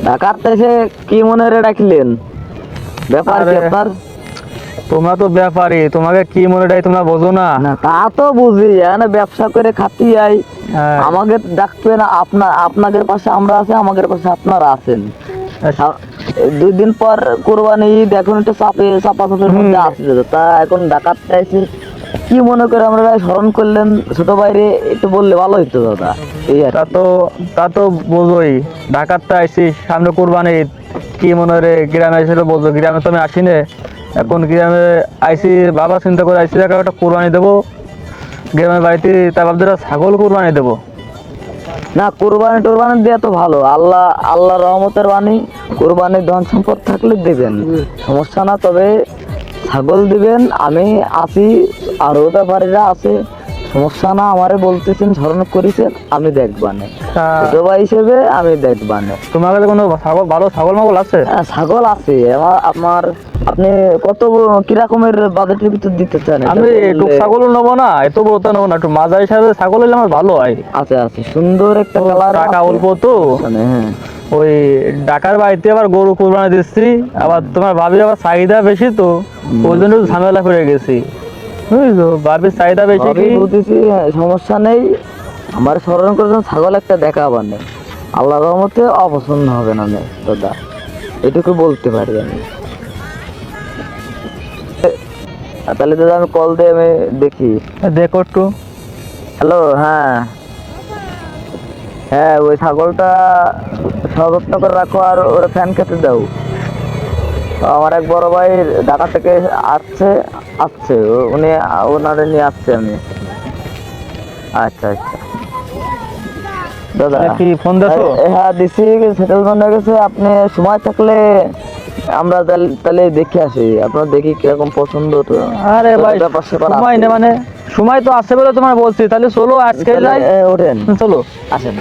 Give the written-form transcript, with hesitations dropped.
ঢাকার দেশে কি মনে রে রাখলেন? ব্যাপার কি আপনার? তোমরা তো ব্যাপারী, তোমাকে কি মনে হয় তোমরা বোঝো না? না তা তো বুঝি, না ব্যবসা করে খাতি আই। হ্যাঁ। আমাকে ডাকবেন, আপনাদের পাশে আমরা আছি, আমাদের পাশে আপনারা আছেন। দুই দিন পর কোরবানি ঈদ, এখন একটু চাপের মধ্যে আসছে তা এখন ঢাকার চাইছি কি মনে করে আমরা স্মরণ করলেন ছোট ভাইরে, একটু বললে ভালো হইতো দাদা। এই আর কি। তা তো বোঝোই, ঢাকাতে আইসি সামনে কোরবানি ঈদ, কি মনে রে গ্রামে এসে বোঝো, গ্রামে তো আমি আসিনি, এখন গ্রামে আইসি, বাবা চিন্তা করে আইসি একটা কোরবানি দেবো গ্রামের বাড়িতে, তার বাবদের ছাগল কোরবানি দেবো। না কোরবানি টোরবানি দেওয়া তো ভালো, আল্লাহ রহমতের বাণী। কোরবানির ধন সম্পদ থাকলে দেবেন, সমস্যা না। তবে ছাগল দিবেন, আমি আছি, আরো ব্যাপারীরা আছে, সমস্যা না। আমারে বলতেছেন, স্মরণ করেছেন, আমি দেখবানে ছোট ভাই হিসেবে আমি দেখবানে। তোমার কাছে কোনো ছাগল, ভালো ছাগল মাগল আছে? হ্যাঁ, ছাগল আছে আমার। আপনি কত কিরকমের বাজেটের ভিতর দিতে চান? আমি একটু ছাগল নেবো না, এত বলতে নেবো না, একটু মাঝারি হিসাবে ছাগল হলে আমার ভালো হয়। আছে আছে, সুন্দর একটা কালার, টাকা অল্প তো। হ্যাঁ। ওই ঢাকার বাড়িতে আবার গরু কোরবানি দিচ্ছি, আবার তোমার ভাবির আবার চাহিদা বেশি তো, ওই জন্য ঝামেলা করে গেছি, বুঝছো? ভাবির চাহিদা বেশি কি বুঝেছি, সমস্যা নেই। আমার স্মরণ করেছেন, ছাগল একটা দেখাবার নেই, আল্লাহ রহমতে অপছন্দ হবে না দাদা, এটুকু বলতে পারি আমি। তাহলে দাদা আমি কল দিয়ে আমি দেখি। দেখো একটু। হ্যালো, হ্যাঁ হ্যাঁ, ওই ছাগলটা সযত্ন করে রাখো, আর ওরা ফ্যান খেতে দাও। আমার এক বড় ভাই ঢাকা থেকে আসছে আসছে উনি ওনারে নিয়ে আসছে আমি। আচ্ছা আচ্ছা দাদা, কি ফোন দেখো? হ্যাঁ দিছি, সেটেলমেন্ট হয়ে গেছে। আপনি সময় থাকলে আমরা তাহলে দেখে আসি, আপনার দেখি কিরকম পছন্দ। তো আরে ভাই সময় নেই, মানে সময় তো আছে বলে তোমার বলছি, তাহলে চলো আজকে যাই। ওঠেন, চলো আসেন।